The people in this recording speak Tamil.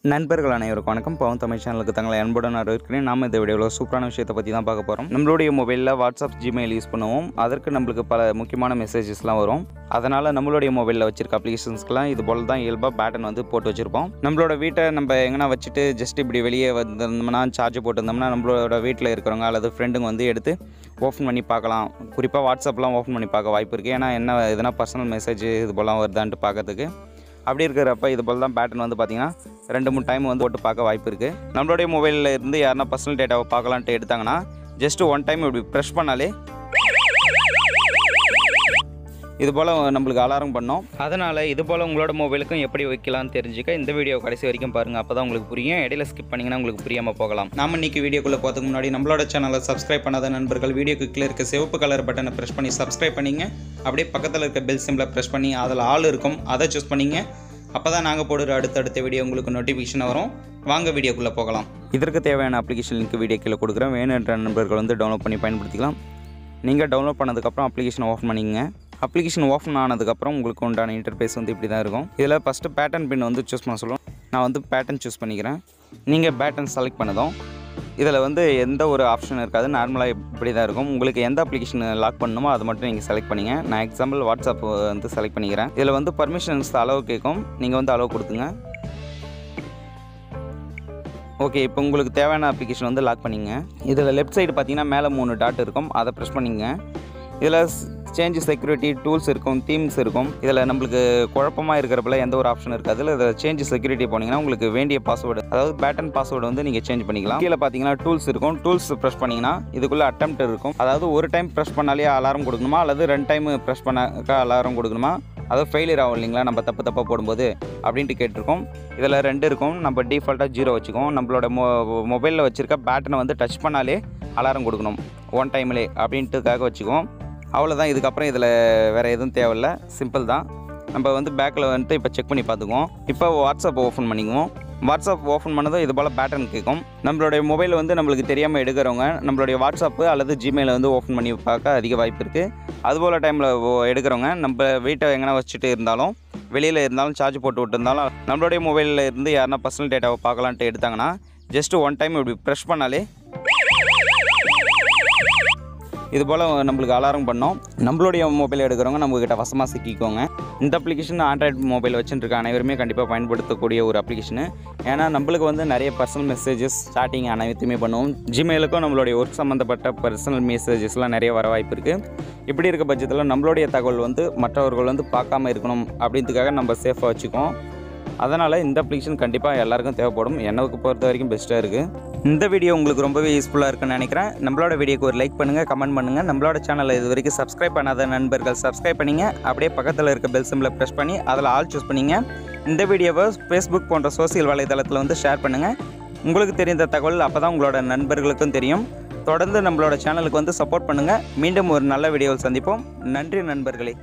நண்பர்கள் அனைவருக்கும் வணக்கம். PavunTamil சேனலுக்கு தங்களை அன்புடன் வரவேற்கிறேன். நாம் இந்த வீடியோவில் சூப்பரான விஷயத்தை பற்றி தான் பார்க்க போகிறோம். நம்மளுடைய மொபைலில் வாட்ஸ்அப், ஜிமெயில் யூஸ் பண்ணுவோம். அதற்கு நம்மளுக்கு பல முக்கியமான மெசேஜஸ்லாம் வரும். அதனால் நம்மளுடைய மொபைலில் வச்சிருக்க அப்ளிகேஷன்ஸ்க்கெலாம் இது போல் தான் இயல்பாக பேட்டன் வந்து போட்டு வச்சுருப்போம். நம்மளோட வீட்டை நம்ம எங்கன்னா வச்சுட்டு ஜஸ்ட் இப்படி வெளியே வந்திருந்தோம்னா, சார்ஜ் போட்டிருந்தோம்னா நம்மளோட வீட்டில் இருக்கிறவங்க அல்லது ஃப்ரெண்டுங்க வந்து எடுத்து ஓப்பன் பண்ணி பார்க்கலாம். குறிப்பாக வாட்ஸ்அப்லாம் ஓப்பன் பண்ணி பார்க்க வாய்ப்பு இருக்குது. ஏன்னா என்ன எதனா பர்சனல் மெசேஜ் இது போலாம் வருதான்ட்டு பார்க்கறதுக்கு. அப்படி இருக்கிறப்ப இது போல் தான் பேட்டன் வந்து பார்த்திங்கன்னா 2-3 டைம் வந்து போட்டு பார்க்க வாய்ப்பு இருக்குது. நம்மளுடைய மொபைலில் இருந்து யாருன்னா பர்சனல் டேட்டாவை பார்க்கலான்ட்டு எடுத்தாங்கன்னா ஜஸ்ட் 1 டைம் இப்படி ப்ரெஷ் பண்ணாலே இது போல் நம்மளுக்கு அலாரம் பண்ணோம். அதனால் இது போல் உங்களோட மொபைலுக்கும் எப்படி வைக்கலாம்னு தெரிஞ்சுக்க இந்த வீடியோ கடைசி வரைக்கும் பாருங்கள். அப்போ தான் உங்களுக்கு புரியும். இடையில ஸ்கிப் பண்ணிங்கன்னா உங்களுக்கு புரியாமல் போகலாம். நாம் இன்றைக்கி வீடியோக்குள்ளே போகிறதுக்கு முன்னாடி நம்மளோட சேனலை சப்ஸ்கிரைப் பண்ணாத நண்பர்கள் வீடியோக்கு கீழே இருக்க சிவப்பு கலர் பட்டனை ப்ரெஸ் பண்ணி சப்ஸ்கிரைப் பண்ணிங்க. அப்படியே பக்கத்தில் இருக்க பெல் சிம்பிளை ப்ரெஸ் பண்ணி அதில் ஆல் இருக்கும், அதை சூஸ் பண்ணிங்க. அப்போ தான் நாங்கள் போடுற அடுத்தடுத்த வீடியோ உங்களுக்கு நோட்டிஃபிகேஷன் வரும். வாங்க வீடியோக்குள்ளே போகலாம். இதற்கு தேவையான அப்ளிகேஷன் லிங்க் வீடியோ கீழே கொடுக்குறேன். வேணுன்ற நண்பர்கள் வந்து டவுன்லோட் பண்ணி பயன்படுத்திக்கலாம். நீங்கள் டவுன்லோட் பண்ணதுக்கப்புறம் அப்ளிகேஷனை ஓப்பன் பண்ணிங்க. அப்ளிகேஷன் ஓப்பன் ஆனதுக்கப்புறம் உங்களுக்கு உண்டான இன்டர்ஃபேஸ் வந்து இப்படி தான் இருக்கும். இதில் ஃபஸ்ட்டு பேட்டர்ன் பின் வந்து சூஸ் பண்ண சொல்லுவோம். நான் வந்து பேட்டர்ன் சூஸ் பண்ணிக்கிறேன். நீங்கள் பேட்டர்ன் செலக்ட் பண்ணதும் இதில் வந்து எந்த ஒரு ஆப்ஷன் இருக்காது. நார்மலாக இப்படி தான் இருக்கும். உங்களுக்கு எந்த அப்ளிகேஷன் லாக் பண்ணணுமோ அதை மட்டும் நீங்கள் செலக்ட் பண்ணிங்க. நான் எக்ஸாம்பிள் வாட்ஸ்அப் வந்து செலக்ட் பண்ணிக்கிறேன். இதில் வந்து பர்மிஷன்ஸ் அளவு கேட்கும். நீங்கள் வந்து அளவு கொடுத்துங்க. ஓகே, இப்போ உங்களுக்கு தேவையான அப்ளிகேஷன் வந்து லாக் பண்ணிங்க. இதில் லெஃப்ட் சைடு பார்த்தீங்கன்னா மேலே 3 டாட் இருக்கும், அதை ப்ரெஸ் பண்ணிங்க. இதில் சேஞ்ச் செக்யூரிட்டி டூல்ஸ் இருக்கும், தீம்ஸ் இருக்கும். இதில் நம்மளுக்கு குழப்பமாக இருக்கிறப்பல எந்த ஒரு ஆப்ஷன் இருக்காது. இதில் சேஞ்ச் செக்யூரிட்டி போனீங்கன்னா உங்களுக்கு வேண்டிய பாஸ்வேர்டு, அதாவது பேட்டர்ன் பாஸ்வேர்டு வந்து நீங்கள் சேஞ்ச் பண்ணிக்கலாம். கீழே பார்த்தீங்கன்னா டூல்ஸ் இருக்கும். டூல்ஸ் ப்ரெஸ் பண்ணிங்கன்னா இதுக்குள்ளே அட்டெம்ப்ட் இருக்கும். அதாவது ஒரு டைம் ப்ரெஸ் பண்ணாலே அலாரம் கொடுக்கணுமா அல்லது 2 டைம் ப்ரெஸ் பண்ணாக்கா அலாரம் கொடுக்கணுமா, அதாவது ஃபெயிலியர் ஆகும் இல்லைங்களா நம்ம தப்பாக போடும்போது அப்படின்ட்டு கேட்டிருக்கோம். இதில் 2 இருக்கும். நம்ம டிஃபால்ட்டாக 0 வச்சுக்கோம். நம்மளோட மொபைலில் வச்சுருக்க பேட்டனை வந்து டச் பண்ணாலே அலாரம் கொடுக்கணும் 1 டைம்லே அப்படின்ட்டுக்காக வச்சுக்குவோம். அவ்வளோதான். இதுக்கப்புறம் இதில் வேறு எதுவும் தேவையில்லை, சிம்பிள் தான். நம்ம வந்து பேக்கில் வந்துட்டு இப்போ செக் பண்ணி பார்த்துக்குவோம். இப்போ வாட்ஸ்அப் ஓப்பன் பண்ணிக்குவோம். வாட்ஸ்அப் ஓப்பன் பண்ணதும் இது போல் பேட்டர்ன் கேட்கும். நம்மளுடைய மொபைல் வந்து நம்மளுக்கு தெரியாமல் எடுக்கிறவங்க நம்மளுடைய வாட்ஸ்அப்பு அல்லது ஜிமெயிலை வந்து ஓப்பன் பண்ணி பார்க்க அதிக வாய்ப்பு இருக்குது. அதுபோல் டைமில் எடுக்கிறவங்க நம்ம வீட்டை எங்கன்னா வச்சுட்டு இருந்தாலும் வெளியில் இருந்தாலும் சார்ஜ் போட்டு விட்டுருந்தாலும் நம்மளுடைய மொபைலில் இருந்து யாருன்னா பர்சனல் டேட்டாவை பார்க்கலான்ட்டு எடுத்தாங்கன்னா ஜஸ்ட் 1 டைம் இப்படி ப்ரெஷ் பண்ணாலே இது போல் நம்மளுக்கு அலாரம் பண்ணோம். நம்மளுடைய மொபைல் எடுக்கிறவங்க நம்மக்கிட்ட வசமாக சிக்கிக்கோங்க. இந்த அப்ளிகேஷன் ஆண்ட்ராய்டு மொபைல் வச்சுருக்க அனைவருமே கண்டிப்பாக பயன்படுத்தக்கூடிய ஒரு அப்ளிகேஷனு. ஏன்னா நம்மளுக்கு வந்து நிறைய பர்சனல் மெசேஜஸ் ஸ்டார்டிங் அனைத்துமே பண்ணுவோம். ஜிமெயிலுக்கும் நம்மளுடைய ஒர்க் சம்மந்தப்பட்ட பர்சனல் மெசேஜஸ்லாம் நிறைய வர வாய்ப்பு இருக்குது. இப்படி இருக்க பட்சத்தில் நம்மளுடைய தகவல் வந்து மற்றவர்கள் வந்து பார்க்காம இருக்கணும் அப்படின்றதுக்காக நம்ம சேஃபாக வச்சுக்குவோம். அதனால் இந்த அப்ளிகேஷன் கண்டிப்பாக எல்லாருக்கும் தேவைப்படும். எனக்கு பொறுத்த வரைக்கும் பெஸ்ட்டாக இருக்குது. இந்த வீடியோ உங்களுக்கு ரொம்பவே யூஸ்ஃபுல்லாக இருக்குன்னு நினைக்கிறேன். நம்மளோட வீடியோக்கு ஒரு லைக் பண்ணுங்கள், கமெண்ட் பண்ணுங்கள். நம்மளோட சேனலை இது வரைக்கும் சப்ஸ்கிரைப் பண்ணாத நண்பர்கள் சப்ஸ்கிரைப் பண்ணிங்க. அப்படியே பக்கத்தில் இருக்க பெல் சிம்பிளை ப்ரெஸ் பண்ணி அதில் ஆல் சூஸ் பண்ணிங்க. இந்த வீடியோவை ஃபேஸ்புக் போன்ற சோசியல் வலைதளத்தில் வந்து ஷேர் பண்ணுங்கள். உங்களுக்கு தெரிந்த தகவல் அப்போ தான் உங்களோட நண்பர்களுக்கும் தெரியும். தொடர்ந்து நம்மளோட சேனலுக்கு வந்து சப்போர்ட் பண்ணுங்கள். மீண்டும் ஒரு நல்ல வீடியோவில் சந்திப்போம். நன்றி நண்பர்களே.